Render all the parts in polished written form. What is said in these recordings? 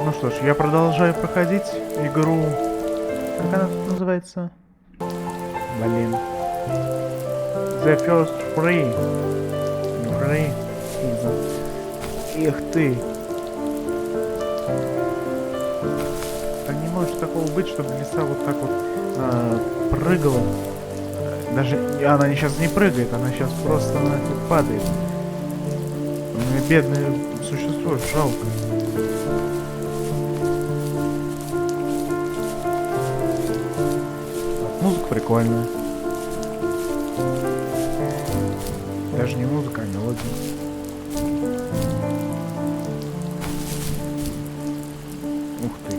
Ну что ж, я продолжаю проходить игру. Как она тут называется? Блин. The first free. Free. Эх ты. А не может такого быть, чтобы лиса вот так вот прыгала. Даже она сейчас не прыгает, она сейчас просто нафиг падает. Мне бедное существо, жалко. Музыка прикольная. Даже не музыка, а мелодия. Ух ты.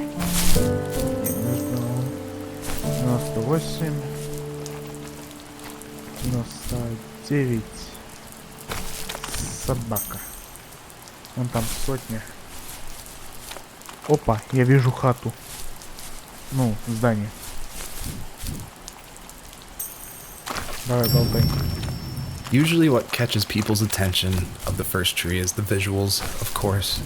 98. 99. Собака. Вон там сотня. Опа, я вижу хату. Ну, здание. Давай, болтай. Usually what catches people's attention of the first tree is the visuals, of course.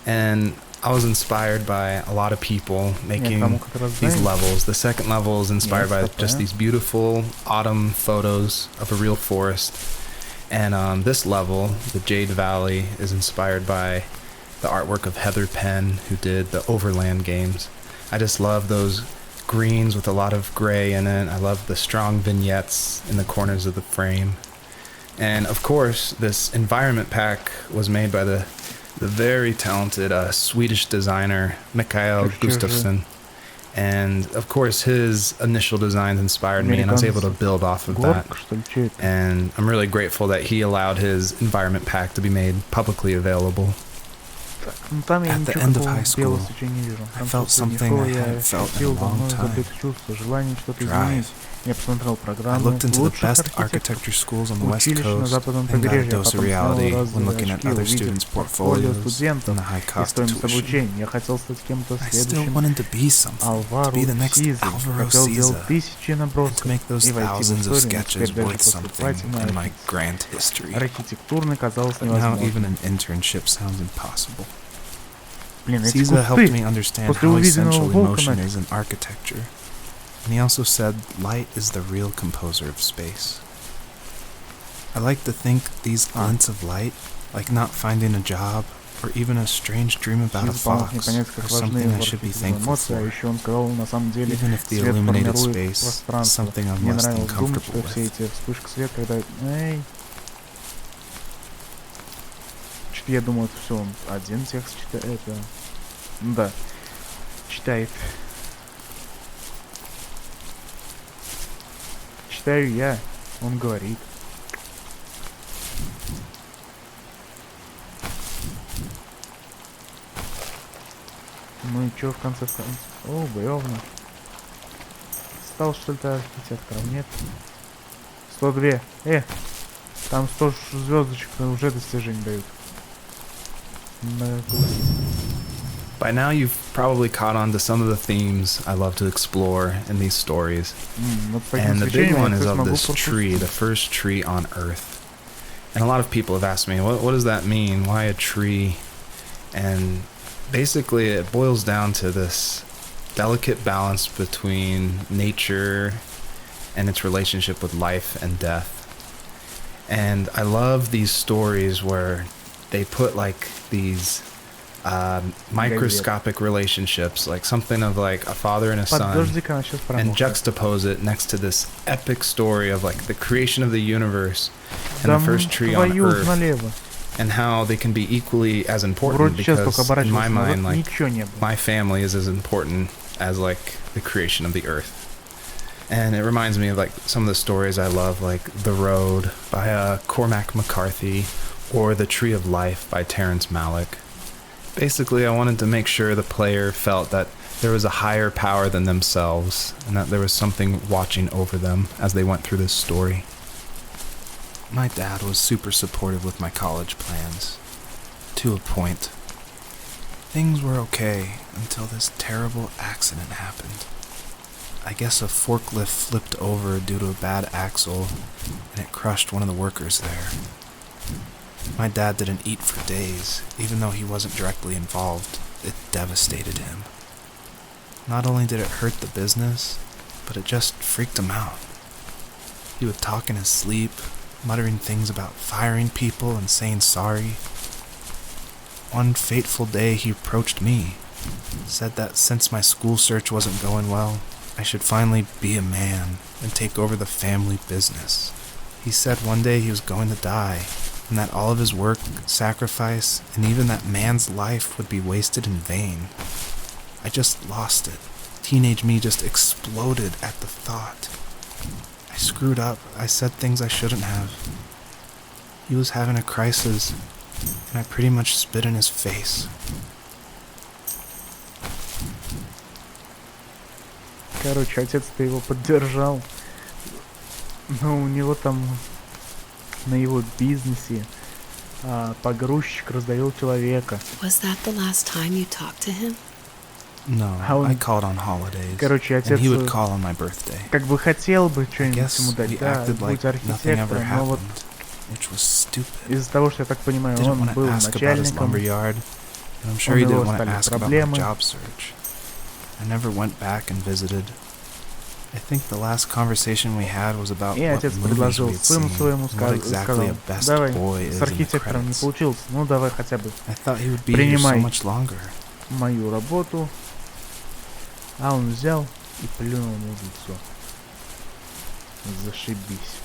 And I was inspired by a lot of people making these levels. The second level is inspired by just these beautiful autumn photos of a real forest. And this level, the Jade Valley, is inspired by the artwork of Heather Penn, who did the Overland games. I just love those greens with a lot of gray in it. I love the strong vignettes in the corners of the frame. And of course, this environment pack was made by the very talented Swedish designer Mikael Gustafsson. And of course, his initial designs inspired me, and I was able to build off of that. And I'm really grateful that he allowed his environment pack to be made publicly available. At the end of high school, I felt something I hadn't felt in a long time. Drive. I looked into the best architecture schools on the West Coast and got a dose of reality when looking at other students' portfolios and the high-cost tuition. I still wanted to be something, to be the next Alvaro Siza, and to make those thousands of sketches worth something in my grand history. Now even an internship sounds impossible. Siza helped me understand how essential emotion is in architecture. And he also said light is the real composer of space. I like to think these glints of light, like not finding a job, or even a strange dream about a fox, are something I should be thankful for, even if the illuminated space is something I'm less than comfortable with. Я думаю, это все он один текст читает. Это... Да, читает. Читаю я, он говорит. Ну и чё в конце концов? О, бревна. Стал что-то архитектором, нет? 102. Там 100 звездочек уже достижений дают. By now you've probably caught on to some of the themes I love to explore in these stories. And the big one is of this tree, the first tree on Earth. And a lot of people have asked me, what does that mean? Why a tree? And basically it boils down to this delicate balance between nature and its relationship with life and death. And I love these stories where they put like these microscopic relationships, like something of like a father and a son, and juxtapose it next to this epic story of like the creation of the universe and the first tree on Earth, and how they can be equally as important, because in my mind, like my family is as important as like the creation of the earth. And it reminds me of like some of the stories I love, like The Road by Cormac McCarthy, or The Tree of Life by Terrence Malick. Basically, I wanted to make sure the player felt that there was a higher power than themselves, and that there was something watching over them as they went through this story. My dad was super supportive with my college plans. To a point. Things were okay until this terrible accident happened. I guess a forklift flipped over due to a bad axle, and it crushed one of the workers there. My dad didn't eat for days, even though he wasn't directly involved. It devastated him. Not only did it hurt the business, but it just freaked him out. He would talk in his sleep, muttering things about firing people and saying sorry. One fateful day he approached me, said that since my school search wasn't going well, I should finally be a man and take over the family business. He said one day he was going to die, and that all of his work, sacrifice, and even that man's life would be wasted in vain. I just lost it. Teenage me just exploded at the thought. I screwed up. I said things I shouldn't have. He was having a crisis, and I pretty much spit in his face. Короче, отец-то его поддержал, но у него там на его бизнесе погрузчик раздавил человека. Was that the last time you talked to him? No, I called on holidays, Короче, отец and he would call on my birthday. Как бы хотел бы что-нибудь ему We дать, да, acted like будь nothing ever архитектором, но вот happened, which was stupid. из-за того, что я так понимаю, Didn't он want to был ask about his начальником, lumberyard, and I'm sure у he него didn't want to стали ask about my проблемы. job search. I never went back and visited. I think the last conversation we had was about И what отец movies предложил we had сыну seen, своему, and what exactly a best давай, boy is с in the архитектором не credits. получилось, ну давай хотя бы I thought he would be here so принимай much longer. мою работу. А он взял и плюнул ему в лицо. Зашибись.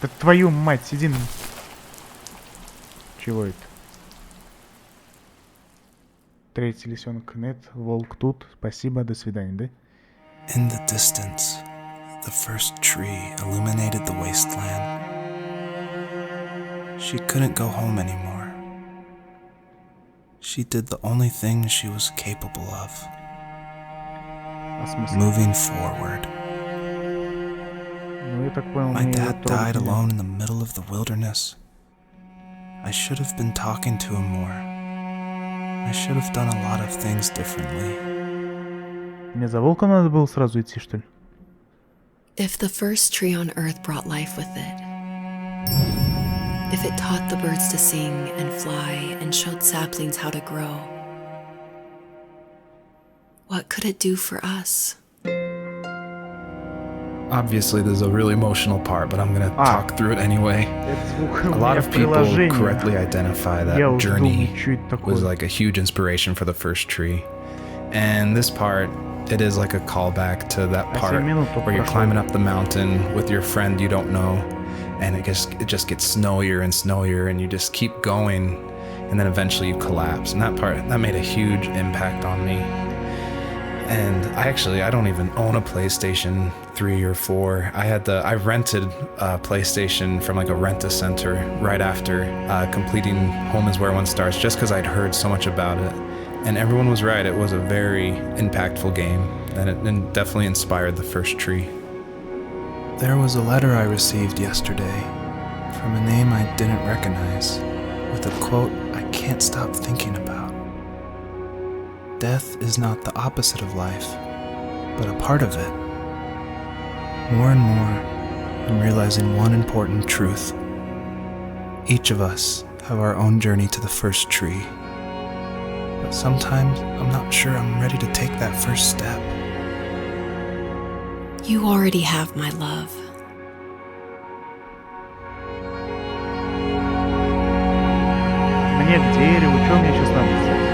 Да твою мать, сиди. Чего это? Третий лисенок нет, волк тут. Спасибо, до свидания, да? In the distance, the first tree illuminated the wasteland. She couldn't go home anymore. She did the only thing she was capable of. А смысл? Moving forward. Ну, я так понял, My мне его dad трогать died не alone in the middle of the wilderness. I should have been talking to him more. I should have done a lot of things differently. Мне за волком надо было сразу идти, что ли? If the first tree on earth brought life with it, if it taught the birds to sing and fly and showed saplings how to grow, what could it do for us? Obviously, there's a really emotional part, but I'm going to talk through it anyway. A lot of people correctly identify that Journey was like a huge inspiration for the first tree. And this part, it is like a callback to that part where you're climbing up the mountain with your friend you don't know, and it just gets snowier and snowier, and you just keep going, and then eventually you collapse. And that part, that made a huge impact on me. And I don't even own a PlayStation 3 or 4. I rented a PlayStation from like a rent-a-center right after completing Home is Where One Starts, just because I'd heard so much about it. And everyone was right, it was a very impactful game, and it definitely inspired the first tree. There was a letter I received yesterday from a name I didn't recognize, with a quote I can't stop thinking about. Death is not the opposite of life, but a part of it. More and more, I'm realizing one important truth. Each of us have our own journey to the first tree. But sometimes I'm not sure I'm ready to take that first step. You already have my love. Мне к дереву, что мне сейчас надо сделать?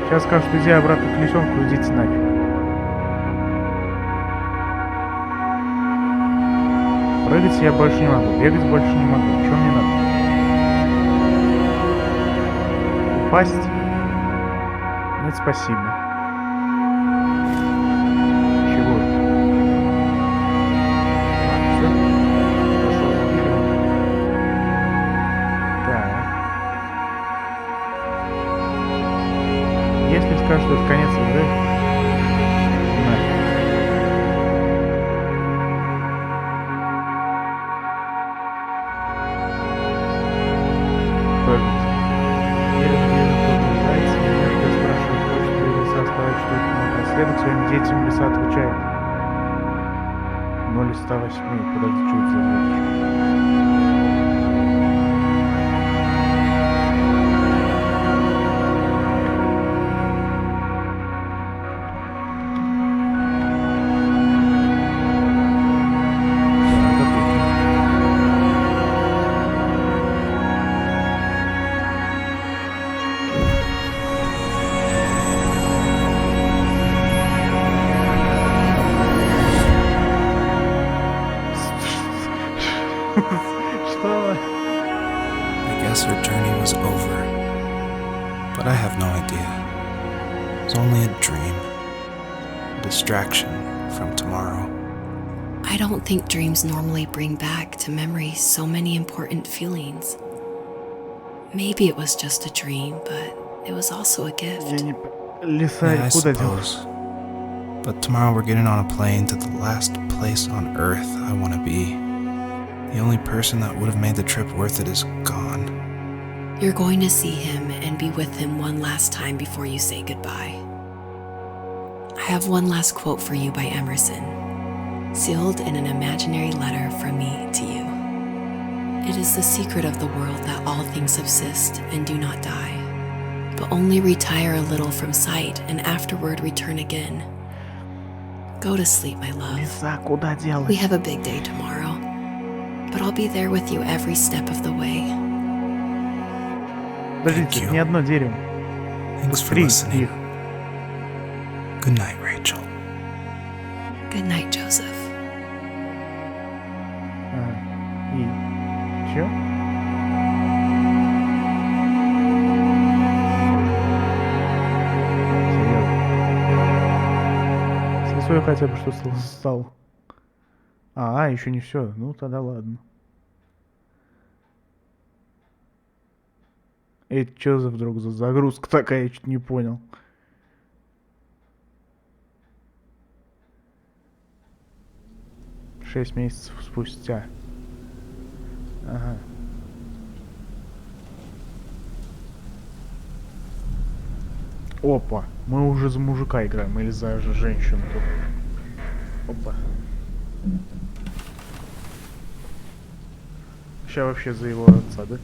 Сейчас скажут, иди обратно к лисенку, идите нафиг. Прыгать я больше не могу, бегать больше не могу. Что мне надо? Упасть? Нет, спасибо. Чего это? Всё? Пошёл дальше. Так. Если скажут, что это конец игры, нафиг. Прыгать. Следует своим детям лиса отвечает. 0 из 108. Подожди, что это за звук? Что? I guess her journey was over, but I have no idea. It was only a dream, a distraction from tomorrow. I don't think dreams normally bring back to memory so many important feelings. Maybe it was just a dream, but it was also a gift. Yeah, I suppose. But tomorrow we're getting on a plane to the last place on Earth I want to be. The only person that would have made the trip worth it is gone. You're going to see him and be with him one last time before you say goodbye. I have one last quote for you by Emerson, sealed in an imaginary letter from me to you. It is the secret of the world that all things subsist and do not die, but only retire a little from sight and afterward return again. Go to sleep, my love. Лиса, куда делась? We have a big day tomorrow, but I'll be there with you every step of the way. Подождите, ни одно дерево. Thanks for Три listening. их. Good night, Rachel. Good night, Joseph. И чё? Серьезно. Если я хотя бы что стал. Еще не все. Ну тогда ладно. Это что за вдруг за загрузка такая, я чуть не понял. Шесть месяцев спустя. Ага. Опа, мы уже за мужика играем или за женщину тут. Опа. Сейчас вообще за его отца, да?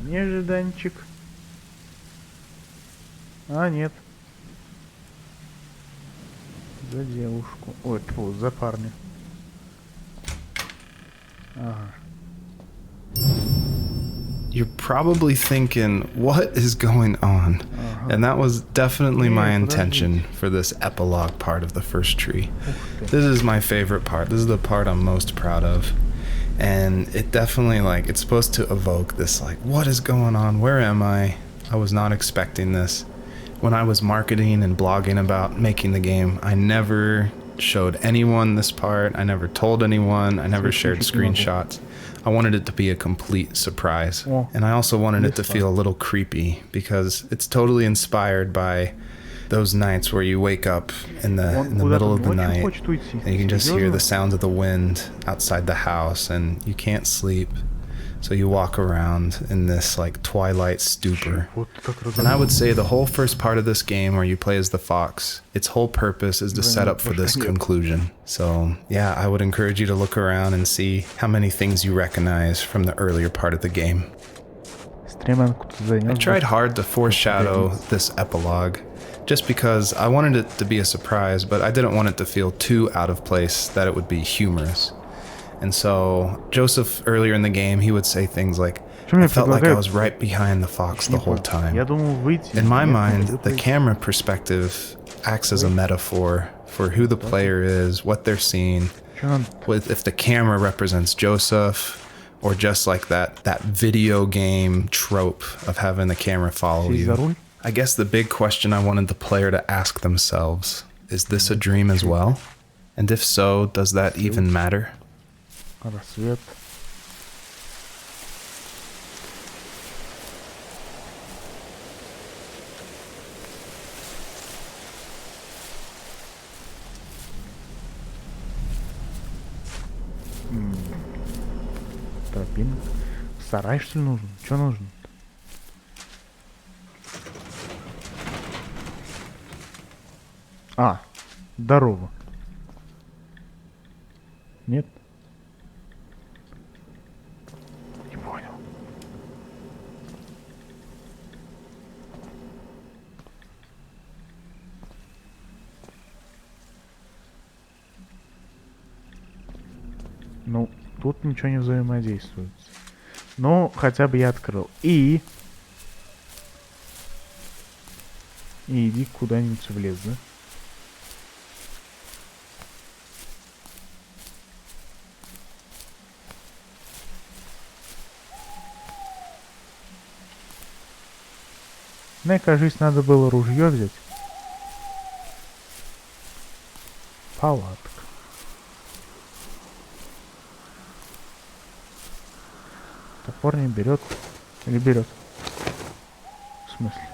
Нежданчик. Нет. За девушку. Ой, тьфу, за парня. Ага. You're probably thinking, what is going on? And that was definitely my intention for this epilogue part of the first tree. This is my favorite part. This is the part I'm most proud of. And it definitely, it's supposed to evoke this, what is going on? Where am I? I was not expecting this. When I was marketing and blogging about making the game, I never showed anyone this part. I never told anyone. I never shared screenshots. I wanted it to be a complete surprise. And I also wanted it to feel a little creepy because it's totally inspired by those nights where you wake up in the middle of the night and you can just hear the sounds of the wind outside the house and you can't sleep. So you walk around in this twilight stupor. And I would say the whole first part of this game where you play as the fox, its whole purpose is to set up for this conclusion. So yeah, I would encourage you to look around and see how many things you recognize from the earlier part of the game. I tried hard to foreshadow this epilogue just because I wanted it to be a surprise, but I didn't want it to feel too out of place that it would be humorous. And so Joseph, earlier in the game, he would say things like, I felt like I was right behind the fox the whole time. In my mind, the camera perspective acts as a metaphor for who the player is, what they're seeing, if the camera represents Joseph, or just like that video game trope of having the camera follow you. I guess the big question I wanted the player to ask themselves, is this a dream as well? And if so, does that even matter? Рассвет. Тропинка. Сарай, что ли, нужен? Что нужно? Здорово. Нет? Не понял. Ну, тут ничего не взаимодействует. Ну, хотя бы я открыл. И иди куда-нибудь в лес, да? Мне кажется, надо было ружье взять. Палатка. Топор не берет. Или берет? В смысле?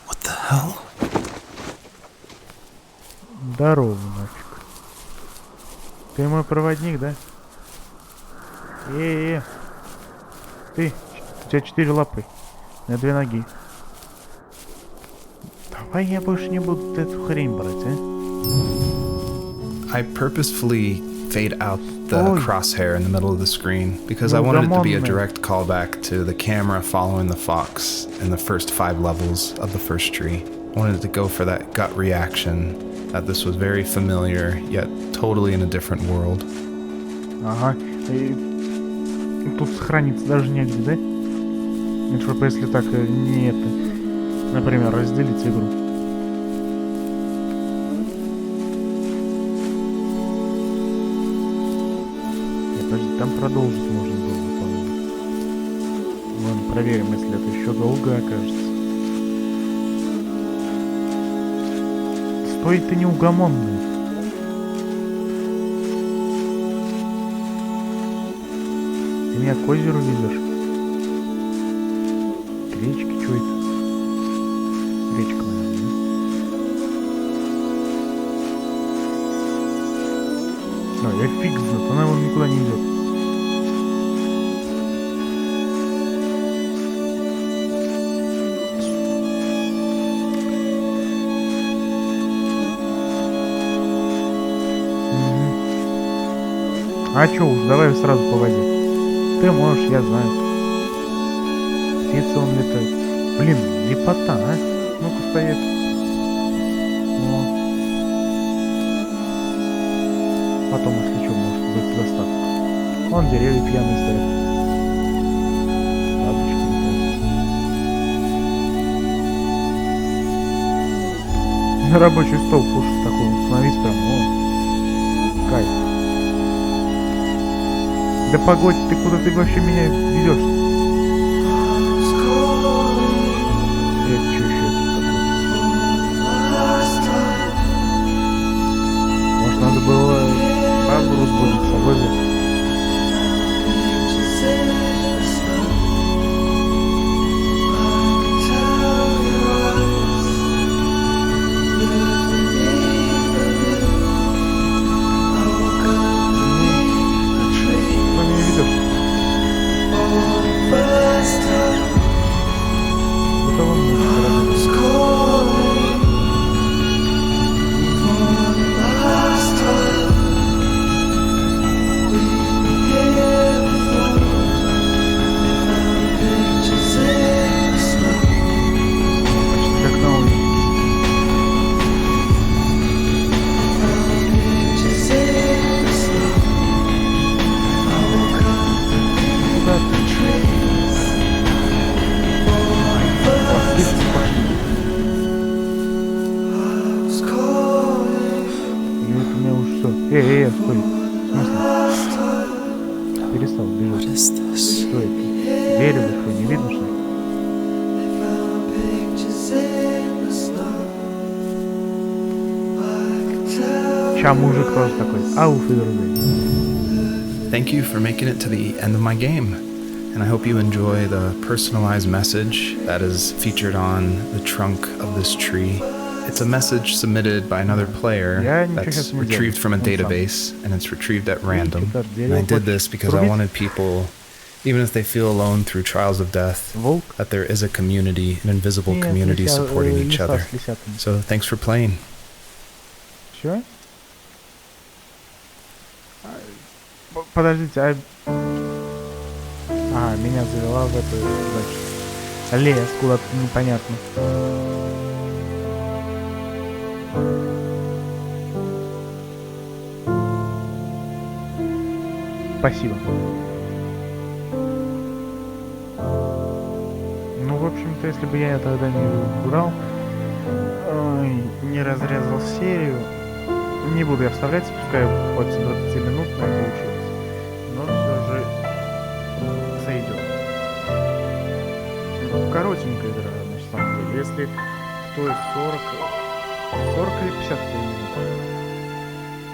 What the hell? Здорово, нафиг. Ты мой проводник, да? Ты, у тебя 4 лапы. На 2 ноги. Давай я больше не буду эту хрень брать, а? I purposefully fade out the crosshair in the middle of the screen because I wanted it to be a direct callback to the camera following the fox in the first 5 levels of the first tree. I wanted it to go for that gut reaction that this was very familiar, yet totally in a different world. Ага. И тут сохраниться даже негде, да? Ну, чтобы если так не это, например, разделить игру. Подожди, там продолжить можно было выполнять. Ладно, проверим, если это еще долго окажется. Стой, ты неугомонный. Ты меня к озеру везешь? К речке, что это? Речка, наверное, да? Ну, я фиг знает, она вон никуда не идет. А чё уж, давай сразу по воде. Ты можешь, я знаю. Птица он летает. Блин, лепота, а? Ну-ка стоять. О. Потом, если что, может быть доставка. Вон деревья пьяные стоят. Бабочки летают. На рабочий стол кушать такой установить прям. О. Кайф. Да погодь, ты куда ты вообще меня ведешь? Это что еще такое? Может, надо было бабу разбудить с собой взять? Стой. В смысле? Перестал бежать. Что это? Дерево, что, не видно, что ли? Ща мужик тоже такой. Ауф и друзей. Thank you for making it to the end of my game. And I hope you enjoy the personalized message that is featured on the trunk of this tree. It's a message submitted by another player that's retrieved from a database, and it's retrieved at random. And I did this because I wanted people, even if they feel alone through trials of death, that there is a community, an invisible community supporting each other. So thanks for playing. Чё? Подождите, меня завела в эту, значит, лес куда-то непонятно. Спасибо. Ну, в общем-то, если бы я тогда не убрал, не разрезал серию, Не буду я вставлять, пускай хоть 20-минутная получилось. Но все же сойдет. Коротенькая игра, на самом деле. Если кто из 40 или 50 минут.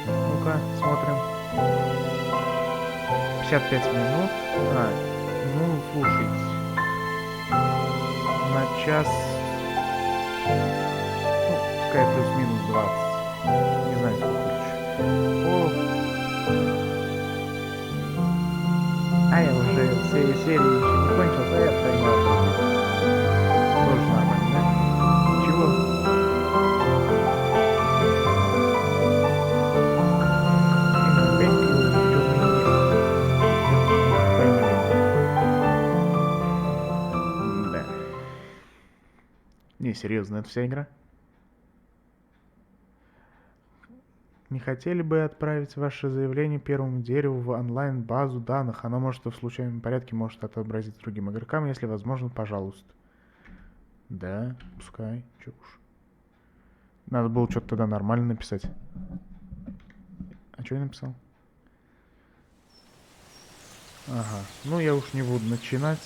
Ну-ка, смотрим. 55 минут. Ну, слушайте. На час... Ну, пускай плюс-минус 20. Не знаю, сколько лучше. А я уже все серии еще не кончил, а я поймал. Тоже нормально, да? Ничего. Да. Не, серьезно, это вся игра? Не хотели бы отправить ваше заявление первому дереву в онлайн-базу данных? Оно может в случайном порядке может отобразить другим игрокам, если возможно, пожалуйста. Да, пускай, чё уж. Надо было что-то тогда нормально написать. А что я написал? Ага, ну я уж не буду начинать.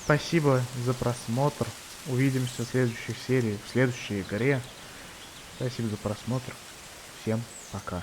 Спасибо за просмотр. Увидимся в следующих сериях, в следующей игре. Спасибо за просмотр. Всем пока.